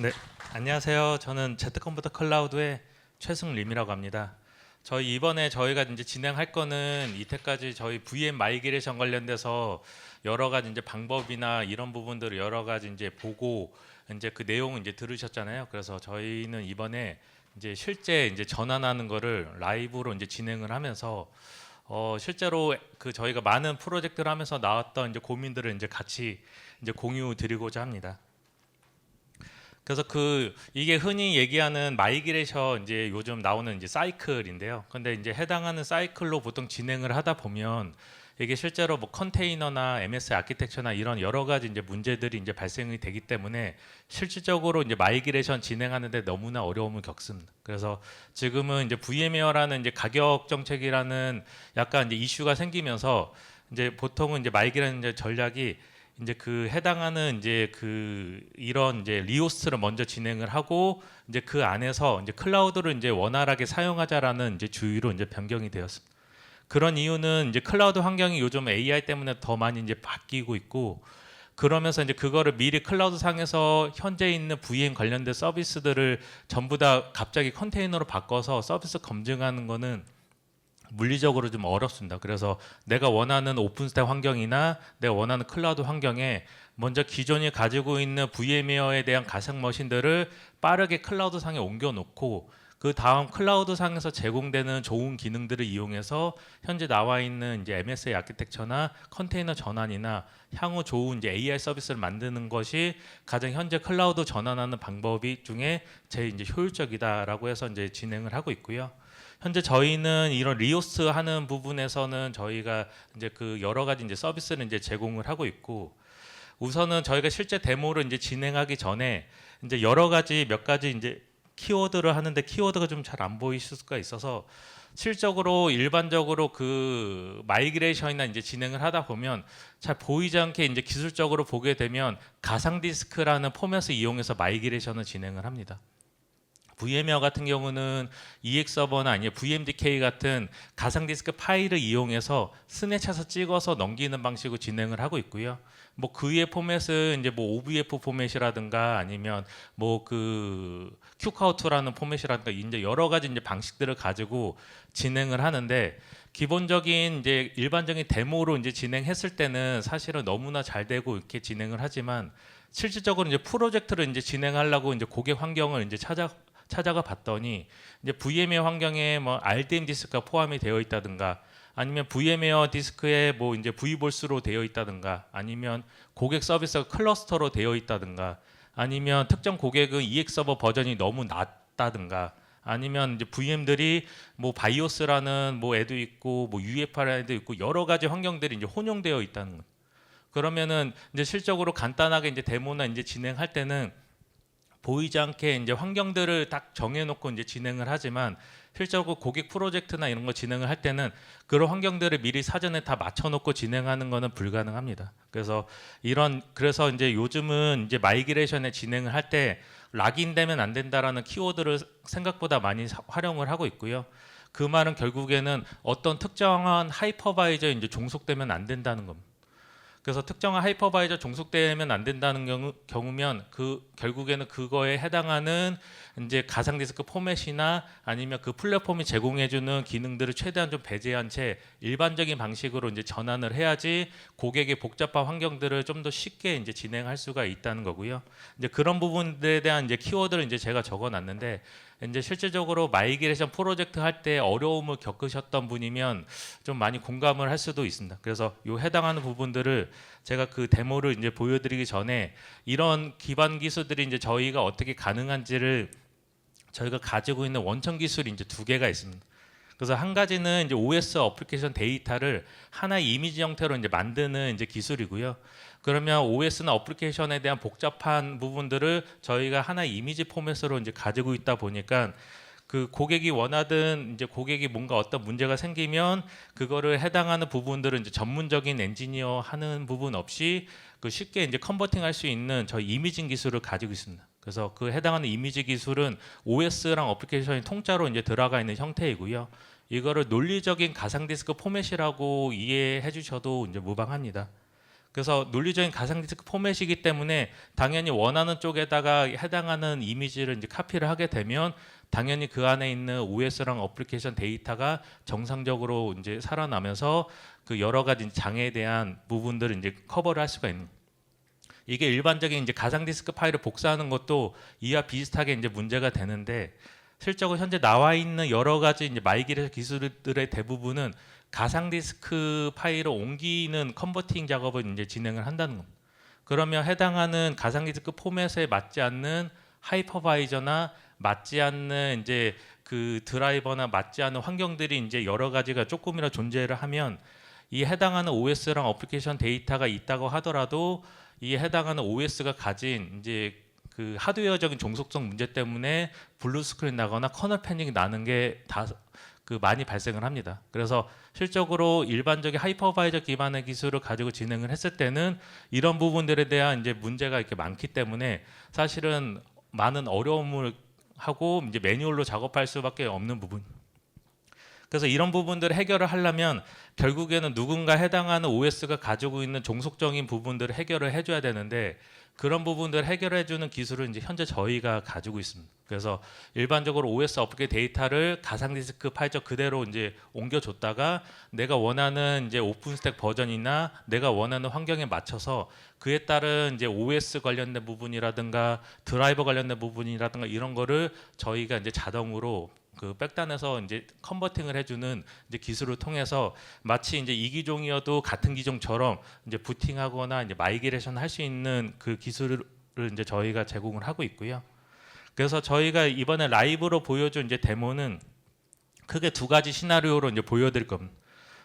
네, 안녕하세요. 저는 Z컴퓨터 클라우드의 최승림이라고 합니다. 저희 이번에 저희가 이제 진행할 거는 이때까지 저희 VM 마이그레이션 관련돼서 여러 가지 이제 방법이나 이런 부분들을 여러 가지 이제 보고 이제 그 내용을 이제 들으셨잖아요. 그래서 저희는 이번에 이제 실제 이제 전환하는 거를 라이브로 이제 진행을 하면서 실제로 그 저희가 많은 프로젝트를 하면서 나왔던 이제 고민들을 이제 같이 이제 공유 드리고자 합니다. 그래서 이게 흔히 얘기하는 마이그레이션 이제 요즘 나오는 이제 사이클인데요. 근데 이제 해당하는 사이클로 보통 진행을 하다 보면 이게 실제로 뭐 컨테이너나 MS 아키텍처나 이런 여러 가지 이제 문제들이 이제 발생이 되기 때문에 실질적으로 이제 마이그레이션 진행하는데 너무나 어려움을 겪습니다. 그래서 지금은 이제 VMware라는 이제 가격 정책이라는 약간 이제 이슈가 생기면서 이제 보통은 이제 마이그레이션 전략이 이제 그 해당하는 이제 그 이런 이제 리호스트를 먼저 진행을 하고 이제 그 안에서 이제 클라우드를 이제 원활하게 사용하자라는 이제 주의로 이제 변경이 되었습니다. 그런 이유는 이제 클라우드 환경이 요즘 AI 때문에 더 많이 이제 바뀌고 있고 그러면서 이제 그거를 미리 클라우드 상에서 현재 있는 VM 관련된 서비스들을 전부 다 갑자기 컨테이너로 바꿔서 서비스 검증하는 거는 물리적으로 좀 어렵습니다. 그래서 내가 원하는 오픈스택 환경이나 내가 원하는 클라우드 환경에 먼저 기존에 가지고 있는 VMware에 대한 가상 머신들을 빠르게 클라우드 상에 옮겨 놓고 그 다음 클라우드 상에서 제공되는 좋은 기능들을 이용해서 현재 나와 있는 이제 MSA 아키텍처나 컨테이너 전환이나 향후 좋은 이제 AI 서비스를 만드는 것이 가장 현재 클라우드 전환하는 방법이 중에 제일 이제 효율적이다라고 해서 이제 진행을 하고 있고요. 현재 저희는 이런 리호스트 하는 부분에서는 저희가 이제 그 여러 가지 이제 서비스를 이제 제공을 하고 있고 우선은 저희가 실제 데모를 이제 진행하기 전에 이제 여러 가지 몇 가지 이제 키워드를 하는데 키워드가 좀 잘 안 보이실 수가 있어서 실적으로 일반적으로 그 마이그레이션이나 이제 진행을 하다 보면 잘 보이지 않게 이제 기술적으로 보게 되면 가상 디스크라는 포맷을 이용해서 마이그레이션을 진행을 합니다. VMware 같은 경우는 EX 서버나 아니면 VMDK 같은 가상 디스크 파일을 이용해서 스냅샷을 찍어서 넘기는 방식으로 진행을 하고 있고요. 뭐 그 위의 포맷은 이제 뭐 OVF 포맷이라든가 아니면 뭐 그 큐카우트라는 포맷이라든가 이제 여러 가지 이제 방식들을 가지고 진행을 하는데 기본적인 이제 일반적인 데모로 이제 진행했을 때는 사실은 너무나 잘 되고 이렇게 진행을 하지만 실질적으로 이제 프로젝트를 이제 진행하려고 이제 고객 환경을 이제 찾아가 봤더니 이제 VMware 환경에 뭐 RDM 디스크가 포함이 되어 있다든가 아니면 VMware 디스크에 뭐 이제 V볼스로 되어 있다든가 아니면 고객 서비스가 클러스터로 되어 있다든가 아니면 특정 고객은 EX 서버 버전이 너무 낮다든가 아니면 이제 VM들이 뭐 바이오스라는 뭐 애도 있고 뭐 UEFI라는 애도 있고 여러 가지 환경들이 이제 혼용되어 있다는 거예요. 그러면은 이제 실적으로 간단하게 이제 데모나 이제 진행할 때는 보이지 않게 이제 환경들을 딱 정해놓고 이제 진행을 하지만 실제로 고객 프로젝트나 이런 거 진행을 할 때는 그런 환경들을 미리 사전에 다 맞춰놓고 진행하는 거는 불가능합니다. 그래서 이제 요즘은 이제 마이그레이션에 진행을 할 때 락인되면 안 된다라는 키워드를 생각보다 많이 활용을 하고 있고요. 그 말은 결국에는 어떤 특정한 하이퍼바이저에 이제 종속되면 안 된다는 겁니다. 그래서 특정한 하이퍼바이저 종속되면 안 된다는 경우면 그 결국에는 그거에 해당하는 이제 가상 디스크 포맷이나 아니면 그 플랫폼이 제공해주는 기능들을 최대한 좀 배제한 채 일반적인 방식으로 이제 전환을 해야지 고객의 복잡한 환경들을 좀 더 쉽게 이제 진행할 수가 있다는 거고요. 이제 그런 부분들에 대한 이제 키워드를 이제 제가 적어놨는데 이제 실질적으로 마이그레이션 프로젝트 할 때 어려움을 겪으셨던 분이면 좀 많이 공감을 할 수도 있습니다. 그래서 요 해당하는 부분들을 제가 그 데모를 이제 보여드리기 전에 이런 기반 기술들이 이제 저희가 어떻게 가능한지를 저희가 가지고 있는 원천 기술이 이제 두 개가 있습니다. 그래서 한 가지는 이제 OS 어플리케이션 데이터를 하나의 이미지 형태로 이제 만드는 이제 기술이고요. 그러면 OS나 어플리케이션에 대한 복잡한 부분들을 저희가 하나의 이미지 포맷으로 이제 가지고 있다 보니까 그 고객이 원하든 이제 고객이 뭔가 어떤 문제가 생기면 그거를 해당하는 부분들은 이제 전문적인 엔지니어 하는 부분 없이 그 쉽게 이제 컨버팅할 수 있는 저희 이미징 기술을 가지고 있습니다. 그래서 그 해당하는 이미지 기술은 OS랑 어플리케이션이 통짜로 이제 들어가 있는 형태이고요. 이거를 논리적인 가상 디스크 포맷이라고 이해해 주셔도 이제 무방합니다. 그래서 논리적인 가상 디스크 포맷이기 때문에 당연히 원하는 쪽에다가 해당하는 이미지를 이제 카피를 하게 되면 당연히 그 안에 있는 OS랑 어플리케이션 데이터가 정상적으로 이제 살아나면서 그 여러 가지 장애에 대한 부분들을 이제 커버를 할 수가 있는. 이게 일반적인 이제 가상 디스크 파일을 복사하는 것도 이와 비슷하게 이제 문제가 되는데 실적으로 현재 나와 있는 여러 가지 이제 마이그레이션 기술들의 대부분은 가상 디스크 파일을 옮기는 컨버팅 작업을 이제 진행을 한다는 겁니다. 그러면 해당하는 가상 디스크 포맷에 맞지 않는 하이퍼바이저나 맞지 않는 이제 그 드라이버나 맞지 않는 환경들이 이제 여러 가지가 조금이라도 존재를 하면 이 해당하는 OS랑 어플리케이션 데이터가 있다고 하더라도 이 해당하는 OS가 가진 이제 그 하드웨어적인 종속성 문제 때문에 블루 스크린 나거나 커널 패닉이 나는 게 다 그 많이 발생을 합니다. 그래서 실적으로 일반적인 하이퍼바이저 기반의 기술을 가지고 진행을 했을 때는 이런 부분들에 대한 이제 문제가 이렇게 많기 때문에 사실은 많은 어려움을 하고 이제 매뉴얼로 작업할 수밖에 없는 부분. 그래서 이런 부분들을 해결을 하려면 결국에는 누군가 해당하는 OS가 가지고 있는 종속적인 부분들을 해결을 해줘야 되는데 그런 부분들을 해결해주는 기술은 이제 현재 저희가 가지고 있습니다. 그래서 일반적으로 OS 어플리케이션 데이터를 가상 디스크 파일적 그대로 이제 옮겨줬다가 내가 원하는 이제 오픈스택 버전이나 내가 원하는 환경에 맞춰서 그에 따른 이제 OS 관련된 부분이라든가 드라이버 관련된 부분이라든가 이런 거를 저희가 이제 자동으로 그 백단에서 이제 컨버팅을 해주는 이제 기술을 통해서 마치 이제 이 기종이어도 같은 기종처럼 이제 부팅하거나 이제 마이그레이션 할 수 있는 그 기술을 이제 저희가 제공을 하고 있고요. 그래서 저희가 이번에 라이브로 보여준 이제 데모는 크게 두 가지 시나리오로 이제 보여드릴 겁니다.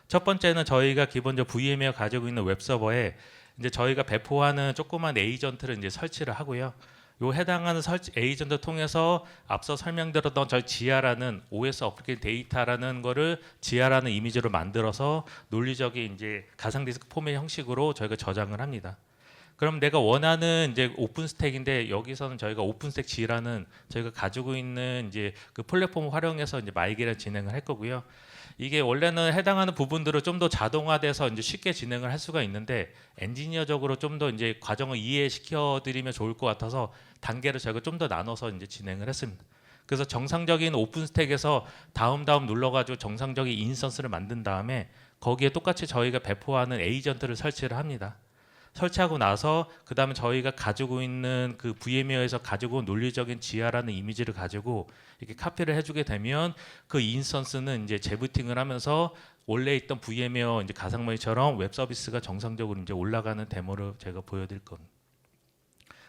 첫 번째는 저희가 기본적으로 VMware 가지고 있는 웹 서버에 이제 저희가 배포하는 조그만 에이전트를 이제 설치를 하고요. 요 해당하는 설치 에이전트 통해서 앞서 설명드렸던 저희 지아라는 OS 어플리케이션 데이터라는 거를 지아라는 이미지로 만들어서 논리적인 이제 가상 디스크 포맷 형식으로 저희가 저장을 합니다. 그럼 내가 원하는 이제 오픈 스택인데 여기서는 저희가 오픈 스택 G라는 저희가 가지고 있는 이제 그 플랫폼을 활용해서 이제 마이그레이션 진행을 할 거고요. 이게 원래는 해당하는 부분들을 좀 더 자동화돼서 이제 쉽게 진행을 할 수가 있는데 엔지니어적으로 좀 더 이제 과정을 이해시켜 드리면 좋을 것 같아서 단계를 저희가 좀 더 나눠서 이제 진행을 했습니다. 그래서 정상적인 오픈 스택에서 다음 눌러가지고 정상적인 인스턴스를 만든 다음에 거기에 똑같이 저희가 배포하는 에이전트를 설치를 합니다. 설치하고 나서 그 다음에 저희가 가지고 있는 그 VMware에서 가지고 온 논리적인 지하라는 이미지를 가지고 이렇게 카피를 해주게 되면 그 인스턴스는 이제 재부팅을 하면서 원래 있던 VMware 이제 가상머니처럼 웹 서비스가 정상적으로 이제 올라가는 데모를 제가 보여드릴 겁니다.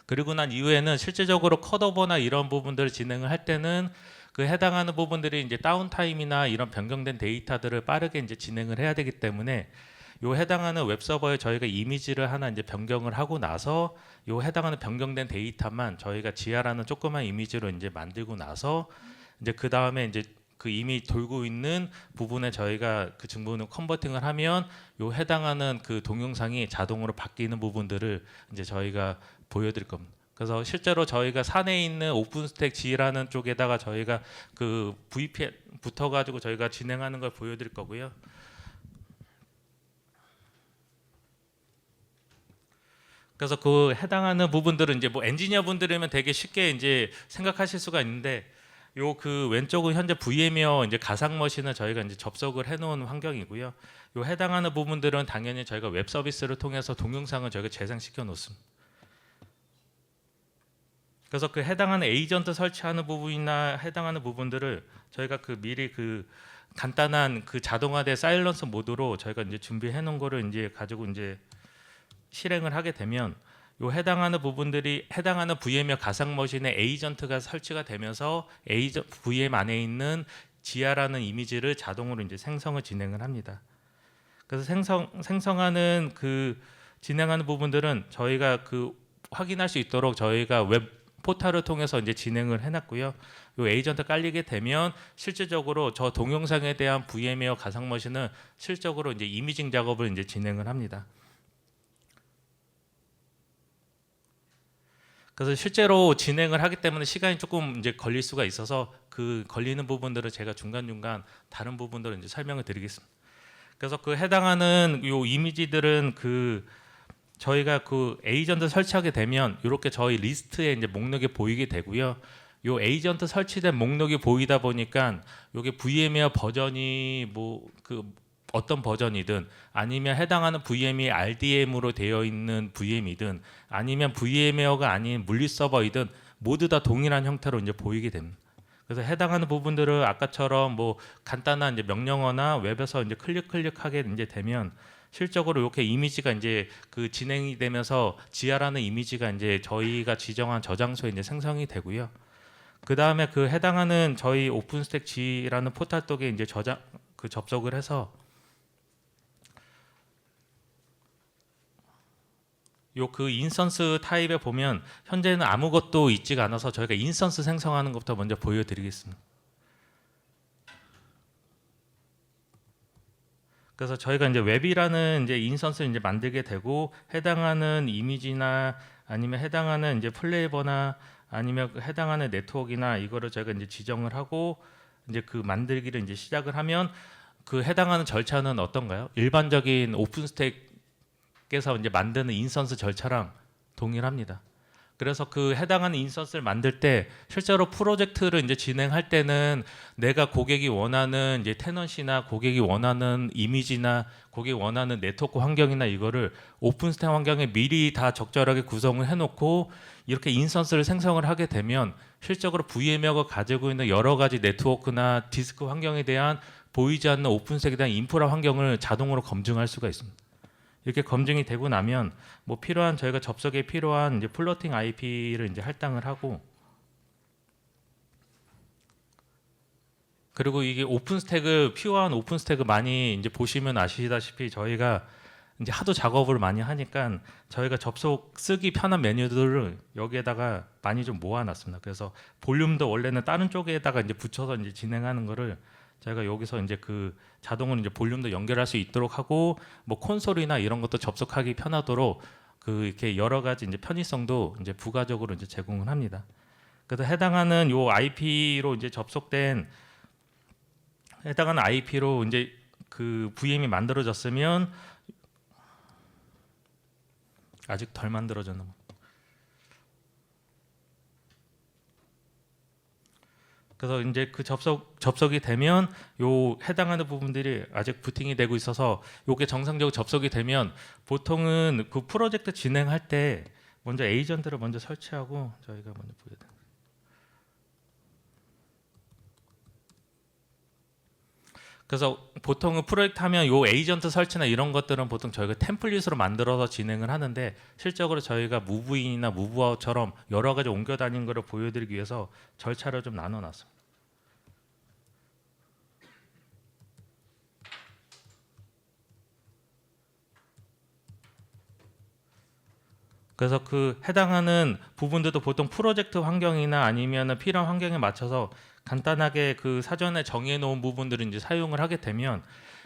그리고 난 이후에는 실제적으로 컷오버나 이런 부분들을 진행을 할 때는 그 해당하는 부분들이 이제 다운타임이나 이런 변경된 데이터들을 빠르게 이제 진행을 해야 되기 때문에 요 해당하는 웹 서버에 저희가 이미지를 하나 이제 변경을 하고 나서 요 해당하는 변경된 데이터만 저희가 지하라는 조그만 이미지로 이제 만들고 나서 이제 그 다음에 이제 그 이미 돌고 있는 부분에 저희가 그 증부는 컨버팅을 하면 요 해당하는 그 동영상이 자동으로 바뀌는 부분들을 이제 저희가 보여드릴 겁니다. 그래서 실제로 저희가 산에 있는 오픈스택 G라는 쪽에다가 저희가 그 VPN 붙어가지고 저희가 진행하는 걸 보여드릴 거고요. 그래서 그 해당하는 부분들은 이제 뭐 엔지니어 분들이면 되게 쉽게 이제 생각하실 수가 있는데 요 그 왼쪽은 현재 VMware 이제 가상 머신을 저희가 이제 접속을 해놓은 환경이고요. 요 해당하는 부분들은 당연히 저희가 웹 서비스를 통해서 동영상을 저희가 재생시켜 놓습니다. 그래서 그 해당하는 에이전트 설치하는 부분이나 해당하는 부분들을 저희가 그 미리 그 간단한 그 자동화된 사일런스 모드로 저희가 이제 준비해 놓은 거를 이제 가지고 이제 실행을 하게 되면 요 해당하는 부분들이 해당하는 VMware 가상 머신에 에이전트가 설치가 되면서 VM 안에 있는 지하라는 이미지를 자동으로 이제 생성을 진행을 합니다. 그래서 생성하는 그 진행하는 부분들은 저희가 그 확인할 수 있도록 저희가 웹 포털을 통해서 이제 진행을 해놨고요. 요 에이전트 깔리게 되면 실질적으로 저 동영상에 대한 VMware 가상 머신은 실적으로 이제 이미징 작업을 이제 진행을 합니다. 그래서 실제로 진행을 하기 때문에 시간이 조금 이제 걸릴 수가 있어서 그 걸리는 부분들을 제가 중간중간 다른 부분들을 이제 설명을 드리겠습니다. 그래서 그 해당하는 요 이미지들은 그 저희가 그 에이전트 설치하게 되면 이렇게 저희 리스트에 이제 목록이 보이게 되고요. 요 에이전트 설치된 목록이 보이다 보니까 요게 VM웨어 버전이 뭐 그 어떤 버전이든 아니면 해당하는 VM이 RDM으로 되어 있는 VM이든 아니면 VM웨어가 아닌 물리 서버이든 모두 다 동일한 형태로 이제 보이게 됩니다. 그래서 해당하는 부분들을 아까처럼 뭐 간단한 이제 명령어나 웹에서 이제 클릭하게 이제 되면 실적으로 이렇게 이미지가 이제 그 진행이 되면서 지하라는 이미지가 이제 저희가 지정한 저장소에 이제 생성이 되고요. 그 다음에 그 해당하는 저희 오픈스택 G라는 포탈 쪽에 이제 접속을 해서 요 그 인스턴스 타입에 보면 현재는 아무것도 있지가 않아서 저희가 인스턴스 생성하는 것부터 먼저 보여드리겠습니다. 그래서 저희가 이제 웹이라는 이제 인스턴스를 이제 만들게 되고 해당하는 이미지나 아니면 해당하는 이제 플레이버나 아니면 해당하는 네트워크나 이거를 저희가 이제 지정을 하고 이제 그 만들기를 이제 시작을 하면 그 해당하는 절차는 어떤가요? 일반적인 오픈스택에서 이제 만드는 인스턴스 절차랑 동일합니다. 그래서 그 해당하는 인스턴스를 만들 때 실제로 프로젝트를 이제 진행할 때는 내가 고객이 원하는 이제 테넌시나 고객이 원하는 이미지나 고객이 원하는 네트워크 환경이나 이거를 오픈스택 환경에 미리 다 적절하게 구성을 해놓고 이렇게 인스턴스를 생성을 하게 되면 실적으로 VM웨어가 가지고 있는 여러 가지 네트워크나 디스크 환경에 대한 보이지 않는 오픈스택에 대한 인프라 환경을 자동으로 검증할 수가 있습니다. 이렇게 검증이 되고 나면 뭐 필요한 저희가 접속에 필요한 이제 플로팅 IP를 이제 할당을 하고 그리고 이게 오픈스택을 퓨어한 오픈스택을 많이 이제 보시면 아시다시피 저희가 이제 하도 작업을 많이 하니까 저희가 접속 쓰기 편한 메뉴들을 여기에다가 많이 좀 모아놨습니다. 그래서 볼륨도 원래는 다른 쪽에다가 이제 붙여서 이제 진행하는 거를 저희가 여기서 이제 그 자동으로 이제 볼륨도 연결할 수 있도록 하고 뭐 콘솔이나 이런 것도 접속하기 편하도록 그 이렇게 여러 가지 이제 편의성도 이제 부가적으로 이제 제공을 합니다. 그래서 해당하는 요 IP로 이제 접속된 해당하는 IP로 이제 그 VM이 만들어졌으면 아직 덜 만들어졌나 봐. 그래서 이제 그 접속이 되면 요 해당하는 부분들이 아직 부팅이 되고 있어서 요게 정상적으로 접속이 되면 보통은 그 프로젝트 진행할 때 먼저 에이전트를 먼저 설치하고 저희가 먼저 보여드릴게요. 그래서 보통은 프로젝트 하면 요 에이전트 설치나 이런 것들은 보통 저희가 템플릿으로 만들어서 진행을 하는데 실적으로 저희가 무브인이나 무브아웃처럼 여러 가지 옮겨 다니는 것을 보여드리기 위해서 절차를 좀 나눠놨습니다. 그래서 그 해당하는 부분들도 보통 프로젝트 환경이나 아니면 필요한 환경에 맞춰서 간단하게 그 사전에 정해 놓은 부분들을 이제 사용을 하게 되면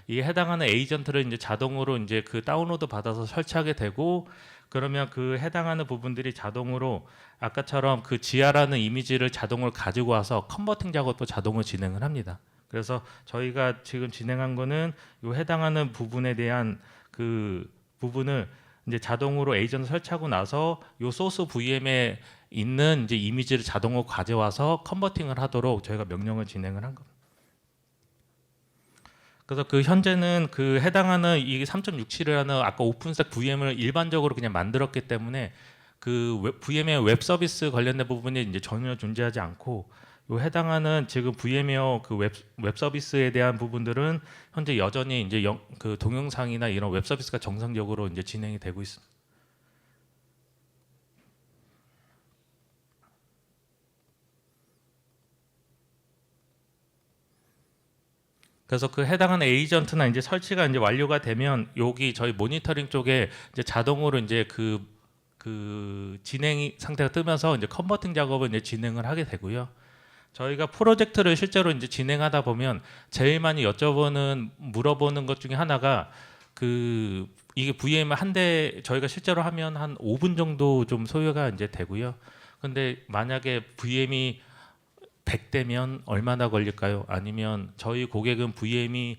이 해당하는 에이전트를 이제 자동으로 이제 그 다운로드 받아서 설치하게 되고 그러면 그 해당하는 부분들이 자동으로 아까처럼 그 지하라는 이미지를 자동으로 가지고 와서 컨버팅 작업도 자동으로 진행을 합니다. 그래서 저희가 지금 진행한 거는 이 해당하는 부분에 대한 그 부분을 이제 자동으로 에이전트 설치하고 나서 요 소스 VM에 있는 이제 이미지를 자동으로 가져와서 컨버팅을 하도록 저희가 명령을 진행을 한 겁니다. 그래서 그 현재는 그 해당하는 이 3.67이라는 아까 오픈스택 VM을 일반적으로 그냥 만들었기 때문에 그 VM의 웹 서비스 관련된 부분이 이제 전혀 존재하지 않고 요 해당하는 지금 VM웨어 그 웹 서비스에 대한 부분들은 현재 여전히 이제 그 동영상이나 이런 웹 서비스가 정상적으로 이제 진행이 되고 있습니다. 그래서 그 해당하는 에이전트나 이제 설치가 이제 완료가 되면 여기 저희 모니터링 쪽에 이제 자동으로 이제 그 진행 상태가 뜨면서 이제 컨버팅 작업을 이제 진행을 하게 되고요. 저희가 프로젝트를 실제로 이제 진행하다 보면 제일 많이 물어보는 것 중에 하나가 그 이게 VM 한 대 저희가 실제로 하면 한 5분 정도 좀 소요가 이제 되고요. 근데 만약에 VM이 100대면 얼마나 걸릴까요? 아니면 저희 고객은 VM이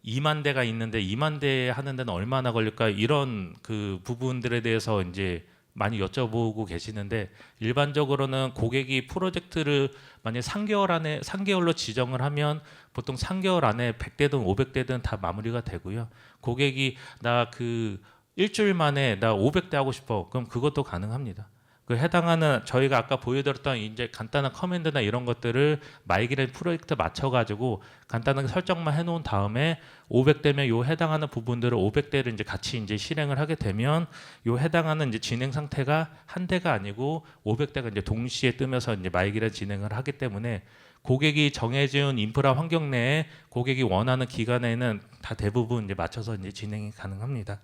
2만 대가 있는데 2만 대 하는 데는 얼마나 걸릴까 이런 그 부분들에 대해서 이제 많이 여쭤보고 계시는데 일반적으로는 고객이 프로젝트를 만약 3개월 안에 3개월로 지정을 하면 보통 3개월 안에 100대든 500대든 다 마무리가 되고요. 고객이 나 그 일주일 만에 나 500대 하고 싶어. 그럼 그것도 가능합니다. 그 해당하는 저희가 아까 보여드렸던 이제 간단한 커맨드나 이런 것들을 마이그레이션 프로젝트 맞춰가지고 간단하게 설정만 해놓은 다음에 500대면 요 해당하는 부분들을 500대를 이제 같이 이제 실행을 하게 되면 요 해당하는 이제 진행 상태가 한 대가 아니고 500대가 이제 동시에 뜨면서 이제 마이그레이션 진행을 하기 때문에 고객이 정해진 인프라 환경 내에 고객이 원하는 기간에는 다 대부분 이제 맞춰서 이제 진행이 가능합니다.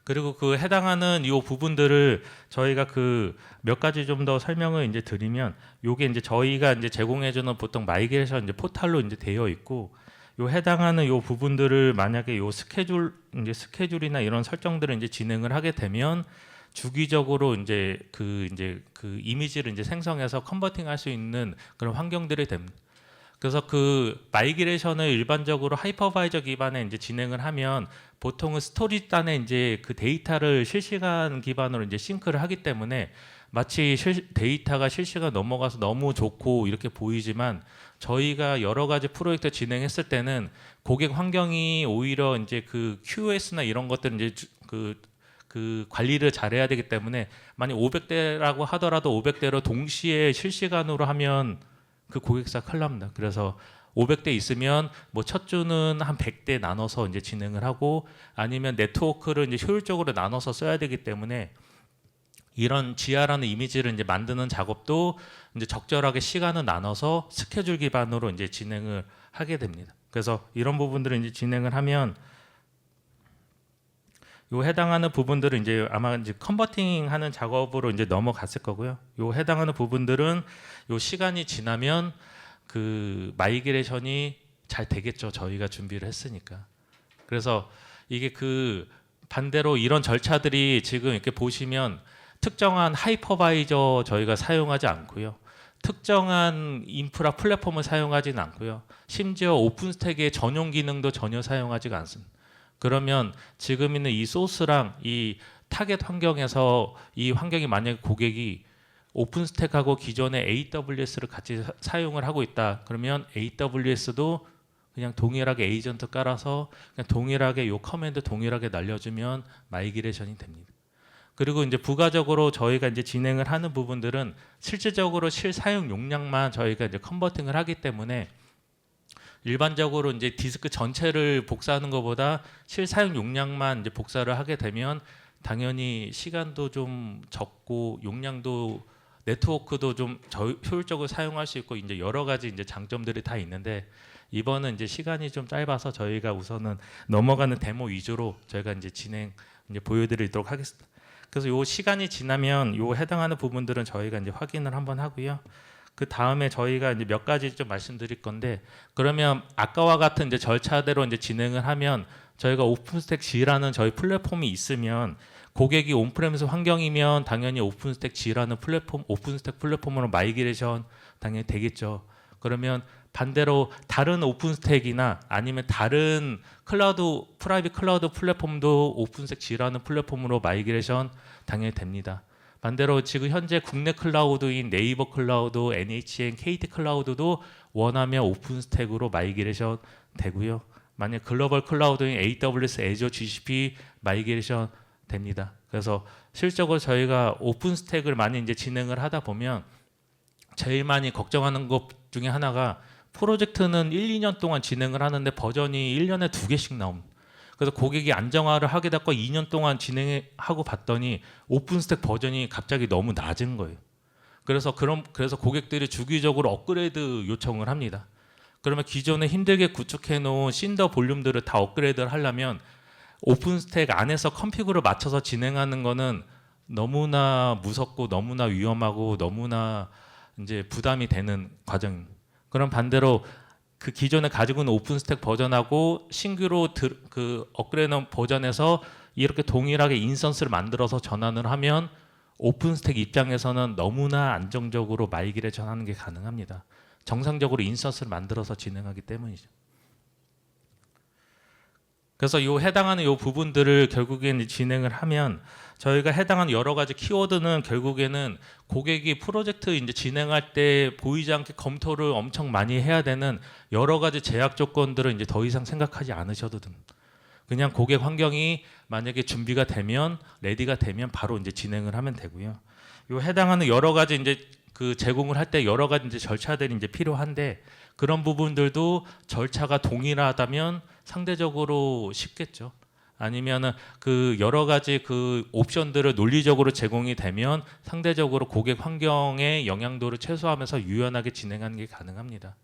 그리고 그 해당하는 이 부분들을 저희가 그 몇 가지 좀 더 설명을 이제 드리면 요게 이제 저희가 이제 제공해주는 보통 마이그레이션 이제 포탈로 이제 되어 있고 요 해당하는 요 부분들을 만약에 요 스케줄이나 이런 설정들을 이제 진행을 하게 되면 주기적으로 이제 그 이미지를 이제 생성해서 컨버팅할 수 있는 그런 환경들이 됩니다. 그래서 그 마이그레이션을 일반적으로 하이퍼바이저 기반에 이제 진행을 하면 보통은 스토리단에 이제 그 데이터를 실시간 기반으로 이제 싱크를 하기 때문에 마치 데이터가 실시간 넘어가서 너무 좋고 이렇게 보이지만 저희가 여러 가지 프로젝트 진행했을 때는 고객 환경이 오히려 이제 그 QoS나 이런 것들 이제 그 관리를 잘해야 되기 때문에 만약 500대라고 하더라도 500대로 동시에 실시간으로 하면 그 고객사 큰일 납니다. 그래서 500대 있으면 뭐 첫 주는 한 100대 나눠서 이제 진행을 하고 아니면 네트워크를 이제 효율적으로 나눠서 써야 되기 때문에 이런 지하라는 이미지를 이제 만드는 작업도 이제 적절하게 시간을 나눠서 스케줄 기반으로 이제 진행을 하게 됩니다. 그래서 이런 부분들을 이제 진행을 하면 요 해당하는 부분들은 이제 아마 이제 컨버팅 하는 작업으로 이제 넘어갔을 거고요. 요 해당하는 부분들은 요 시간이 지나면 그 마이그레이션이 잘 되겠죠. 저희가 준비를 했으니까. 그래서 이게 그 반대로 이런 절차들이 지금 이렇게 보시면 특정한 하이퍼바이저 저희가 사용하지 않고요. 특정한 인프라 플랫폼을 사용하지는 않고요. 심지어 오픈스택의 전용 기능도 전혀 사용하지가 않습니다. 그러면 지금 있는 이 소스랑 이 타겟 환경에서 이 환경이 만약에 고객이 오픈스택하고 기존의 AWS를 같이 사용을 하고 있다. 그러면 AWS도 그냥 동일하게 에이전트 깔아서 그냥 동일하게 요 커맨드 동일하게 날려주면 마이그레이션이 됩니다. 그리고 이제 부가적으로 저희가 이제 진행을 하는 부분들은 실질적으로 실사용 용량만 저희가 이제 컨버팅을 하기 때문에 일반적으로 이제 디스크 전체를 복사하는 것보다 실사용 용량만 이제 복사를 하게 되면 당연히 시간도 좀 적고 용량도 네트워크도 좀 효율적으로 사용할 수 있고 이제 여러 가지 이제 장점들이 다 있는데 이번은 이제 시간이 좀 짧아서 저희가 우선은 넘어가는 데모 위주로 저희가 이제 진행 이제 보여드리도록 하겠습니다. 그래서 요 시간이 지나면 요 해당하는 부분들은 저희가 이제 확인을 한번 하고요. 그 다음에 저희가 이제 몇 가지 좀 말씀드릴 건데 그러면 아까와 같은 이제 절차대로 이제 진행을 하면 저희가 오픈스택 G라는 저희 플랫폼이 있으면 고객이 온프레미스 환경이면 당연히 오픈스택 G라는 플랫폼 오픈스택 플랫폼으로 마이그레이션 당연히 되겠죠. 그러면 반대로 다른 오픈스택이나 아니면 다른 클라우드 프라이빗 클라우드 플랫폼도 오픈스택 G라는 플랫폼으로 마이그레이션 당연히 됩니다. 반대로 지금 현재 국내 클라우드인 네이버 클라우드, NHN, KT 클라우드도 원하면 오픈스택으로 마이그레이션 되고요. 만약 글로벌 클라우드인 AWS, Azure, GCP 마이그레이션 됩니다. 그래서 실적으로 저희가 오픈스택을 많이 이제 진행을 하다 보면 제일 많이 걱정하는 것 중에 하나가 프로젝트는 1, 2년 동안 진행을 하는데 버전이 1년에 2개씩 나옵니다. 그래서 고객이 안정화를 하게 됐고 2년 동안 진행하고 봤더니 오픈스택 버전이 갑자기 너무 낮은 거예요. 그래서 고객들이 주기적으로 업그레이드 요청을 합니다. 그러면 기존에 힘들게 구축해 놓은 신더 볼륨들을 다 업그레이드를 하려면 오픈스택 안에서 컨피그를 맞춰서 진행하는 거는 너무나 무섭고 너무나 위험하고 너무나 이제 부담이 되는 과정입니다. 그럼 반대로 그 기존에 가지고 있는 오픈스택 버전하고 신규로 그 업그레이드 버전에서 이렇게 동일하게 인스턴스를 만들어서 전환을 하면 오픈스택 입장에서는 너무나 안정적으로 마이그레이션 하는 게 가능합니다. 정상적으로 인스턴스를 만들어서 진행하기 때문이죠. 그래서 해당하는 부분들을 결국에는 진행을 하면 저희가 해당하는 여러 가지 키워드는 결국에는 고객이 프로젝트 이제 진행할 때 보이지 않게 검토를 엄청 많이 해야 되는 여러 가지 제약 조건들을 이제 더 이상 생각하지 않으셔도 됩니다. 그냥 고객 환경이 만약에 준비가 되면 레디가 되면 바로 이제 진행을 하면 되고요. 해당하는 여러 가지 이제 그 제공을 할 때 여러 가지 이제 절차들이 이제 필요한데 그런 부분들도 절차가 동일하다면 상대적으로 쉽겠죠. 아니면은 그 여러 가지 그 옵션들을 논리적으로 제공이 되면 상대적으로 고객 환경의 영향도를 최소화하면서 유연하게 진행하는 게 가능합니다.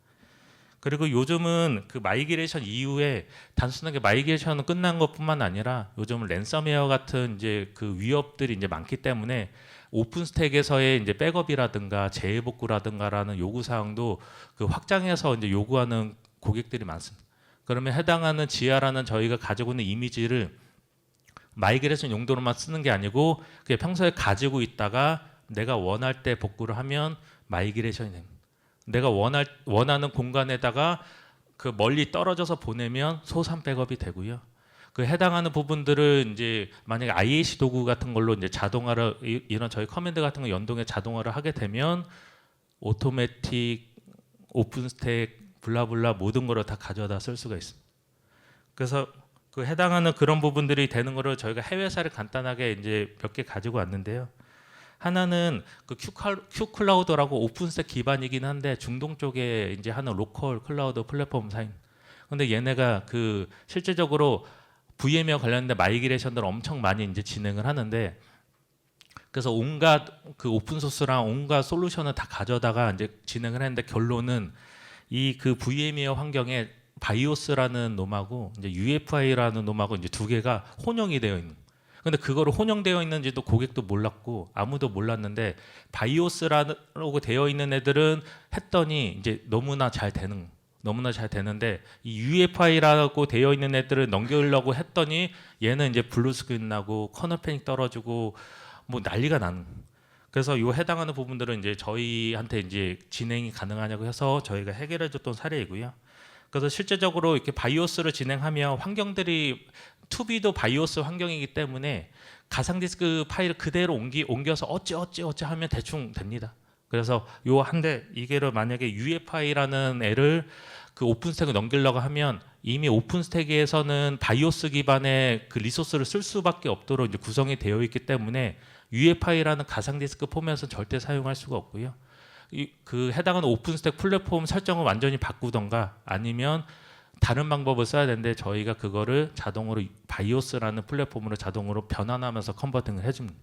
그리고 요즘은 그 마이그레이션 이후에 단순하게 마이그레이션은 끝난 것뿐만 아니라 요즘은 랜섬웨어 같은 이제 그 위협들이 이제 많기 때문에 오픈스택에서의 이제 백업이라든가 재해복구라든가라는 요구 사항도 그 확장해서 이제 요구하는 고객들이 많습니다. 그러면 해당하는 지하라는 저희가 가지고 있는 이미지를 마이그레이션 용도로만 쓰는 게 아니고 그냥 평소에 가지고 있다가 내가 원할 때 복구를 하면 마이그레이션이 됩니다. 내가 원하는 공간에다가 그 멀리 떨어져서 보내면 소산 백업이 되고요. 그 해당하는 부분들을 이제 만약에 IAC 도구 같은 걸로 이제 자동화를 이런 저희 커맨드 같은 거 연동해 자동화를 하게 되면 오토매틱, 오픈스택, 블라블라 모든 거를 다 가져다 쓸 수가 있습니다. 그래서 그 해당하는 그런 부분들이 되는 거를 저희가 해외 사례 간단하게 이제 몇 개 가지고 왔는데요. 하나는 그 큐클라우드라고 오픈스택 기반이긴 한데 중동 쪽에 이제 하는 로컬 클라우드 플랫폼사인. 근데 얘네가 그 실제적으로 VMware 관련된 마이그레이션들을 엄청 많이 이제 진행을 하는데 그래서 온갖 그 오픈 소스랑 온갖 솔루션을 다 가져다가 이제 진행을 했는데 결론은 이 그 VMware 환경에 바이오스라는 놈하고 이제 UEFI라는 놈하고 이제 두 개가 혼용이 되어 있는. 근데 그거를 혼용되어 있는지도 고객도 몰랐고 아무도 몰랐는데 바이오스라고 되어 있는 애들은 했더니 이제 너무나 잘 되는데 이 UEFI라고 되어 있는 애들을 넘기려고 했더니 얘는 이제 블루 스크린 나고 커널 패닉 떨어지고 뭐 난리가 나는. 그래서 요 해당하는 부분들은 이제 저희한테 이제 진행이 가능하냐고 해서 저희가 해결해 줬던 사례이고요. 그래서 실제적으로 이렇게 바이오스를 진행하면 환경들이 투비도 바이오스 환경이기 때문에 가상 디스크 파일을 그대로 옮겨서 어찌 하면 대충 됩니다. 그래서 요 한데 이게를 만약에 UEFI라는 애를 그 오픈스택을 넘기려고 하면 이미 오픈스택에서는 바이오스 기반의 그 리소스를 쓸 수밖에 없도록 이제 구성이 되어 있기 때문에 UEFI라는 가상 디스크 포맷은 절대 사용할 수가 없고요. 그 해당하는 오픈스택 플랫폼 설정을 완전히 바꾸던가 아니면 다른 방법을 써야 되는데 저희가 그거를 자동으로 바이오스라는 플랫폼으로 자동으로 변환하면서 컨버팅을 해줍니다.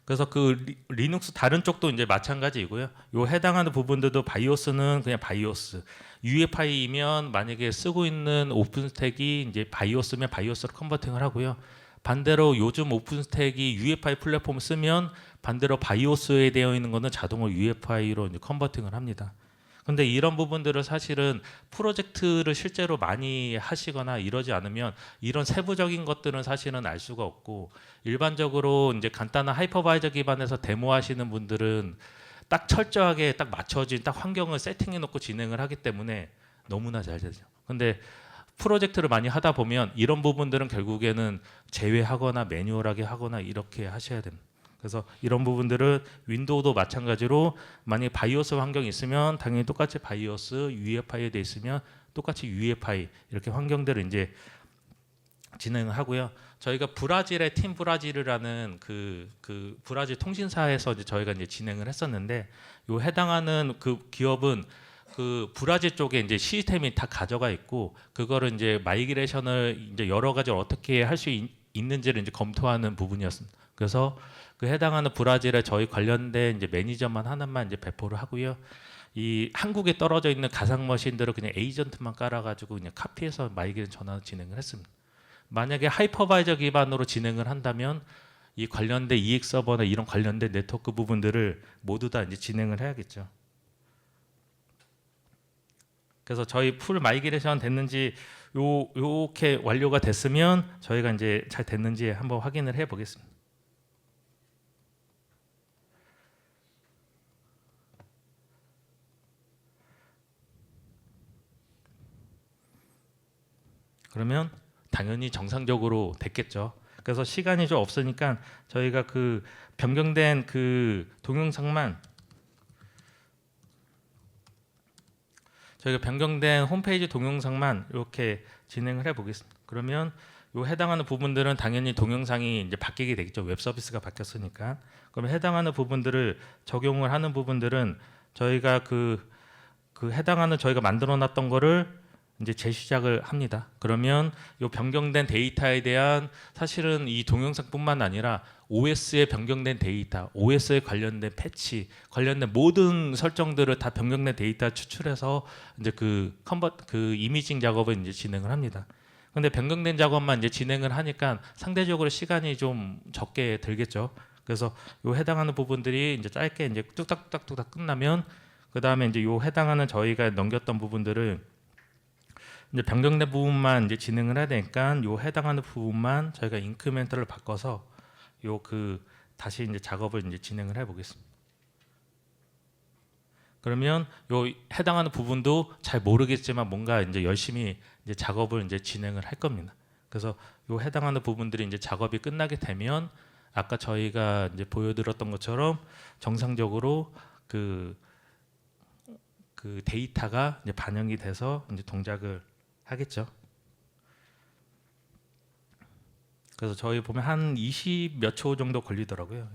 그래서 그 리눅스 다른 쪽도 이제 마찬가지이고요. 요 해당하는 부분들도 바이오스는 그냥 바이오스, UEFI이면 만약에 쓰고 있는 오픈스택이 이제 바이오스면 바이오스로 컨버팅을 하고요. 반대로 요즘 오픈스택이 UEFI 플랫폼 쓰면 반대로 바이오스에 되어 있는 거는 자동으로 UEFI로 이제 컨버팅을 합니다. 근데 이런 부분들을 사실은 프로젝트를 실제로 많이 하시거나 이러지 않으면 이런 세부적인 것들은 사실은 알 수가 없고 일반적으로 이제 간단한 하이퍼바이저 기반에서 데모하시는 분들은 딱 철저하게 딱 맞춰진 딱 환경을 세팅해 놓고 진행을 하기 때문에 너무나 잘 되죠. 근데 프로젝트를 많이 하다 보면 이런 부분들은 결국에는 제외하거나 매뉴얼하게 하거나 이렇게 하셔야 됩니다. 그래서 이런 부분들은 윈도우도 마찬가지로 만약에 바이오스 환경이 있으면 당연히 똑같이 바이오스, UEFI에 돼 있으면 똑같이 UEFI 이렇게 환경들을 이제 진행을 하고요. 저희가 브라질의 팀 브라질이라는 그 브라질 통신사에서 이제 저희가 이제 진행을 했었는데 요 해당하는 그 기업은 그 브라질 쪽에 이제 시스템이 다 가져가 있고 그거를 이제 마이그레이션을 이제 여러 가지로 어떻게 할 수 있는지를 이제 검토하는 부분이었습니다. 그래서 그 해당하는 브라질에 저희 관련된 이제 매니저만 하나만 이제 배포를 하고요. 이 한국에 떨어져 있는 가상 머신들을 그냥 에이전트만 깔아가지고 그냥 카피해서 마이그레이션 전환을 진행을 했습니다. 만약에 하이퍼바이저 기반으로 진행을 한다면 이 관련된 EX 서버나 이런 관련된 네트워크 부분들을 모두 다 이제 진행을 해야겠죠. 그래서 저희 풀 마이그레이션 됐는지 요렇게 완료가 됐으면 저희가 이제 잘 됐는지 한번 확인을 해 보겠습니다. 그러면 당연히 정상적으로 됐겠죠. 그래서 시간이 좀 없으니까 저희가 그 변경된 그 동영상만 저희가 변경된 홈페이지 동영상만 이렇게 진행을 해보겠습니다. 그러면 요 해당하는 부분들은 당연히 동영상이 이제 바뀌게 되겠죠. 웹 서비스가 바뀌었으니까. 그러면 해당하는 부분들을 적용을 하는 부분들은 저희가 그 해당하는 저희가 만들어놨던 거를 이제 재시작을 합니다. 그러면 이 변경된 데이터에 대한 사실은 이 동영상뿐만 아니라 OS에 변경된 데이터, OS에 관련된 패치, 관련된 모든 설정들을 다 변경된 데이터 추출해서 이제 그 이미징 작업을 이제 진행을 합니다. 근데 변경된 작업만 이제 진행을 하니까 상대적으로 시간이 좀 적게 들겠죠. 그래서 요 해당하는 부분들이 이제 짧게 이제 뚝딱뚝딱 끝나면 그 다음에 이제 요 해당하는 저희가 넘겼던 부분들을 이제 변경된 부분만 이제 진행을 해야 되니까 요 해당하는 부분만 저희가 인크리멘터를 바꿔서 요 다시 이제 작업을 이제 진행을 해 보겠습니다. 그러면 요 해당하는 부분도 잘 모르겠지만 뭔가 이제 열심히 이제 작업을 이제 진행을 할 겁니다. 그래서 요 해당하는 부분들이 이제 작업이 끝나게 되면 아까 저희가 이제 보여드렸던 것처럼 정상적으로 그 데이터가 이제 반영이 돼서 이제 동작을 하겠죠. 그래서 저희 보면 한 20 몇 초 정도 걸리더라고요.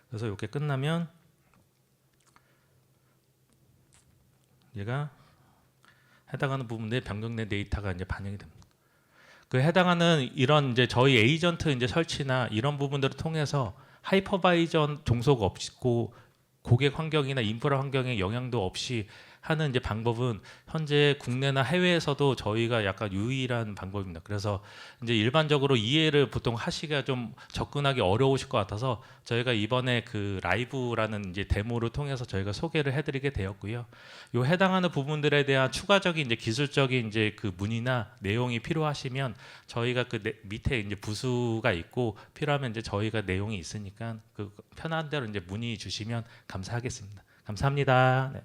그래서 이렇게 끝나면 얘가 해당하는 부분에 변경된 데이터가 이제 반영이 됩니다. 그 해당하는 이런 이제 저희 에이전트 이제 설치나 이런 부분들을 통해서 하이퍼바이전 종속 없고 고객 환경이나 인프라 환경에 영향도 없이 하는 이제 방법은 현재 국내나 해외에서도 저희가 약간 유일한 방법입니다. 그래서 이제 일반적으로 이해를 보통 하시기가 좀 접근하기 어려우실 것 같아서 저희가 이번에 그 라이브라는 이제 데모를 통해서 저희가 소개를 해드리게 되었고요. 요 해당하는 부분들에 대한 추가적인 이제 기술적인 이제 그 문의나 내용이 필요하시면 저희가 밑에 이제 부수가 있고 필요하면 이제 저희가 내용이 있으니까 그 편한 대로 이제 문의 주시면 감사하겠습니다. 감사합니다. 네.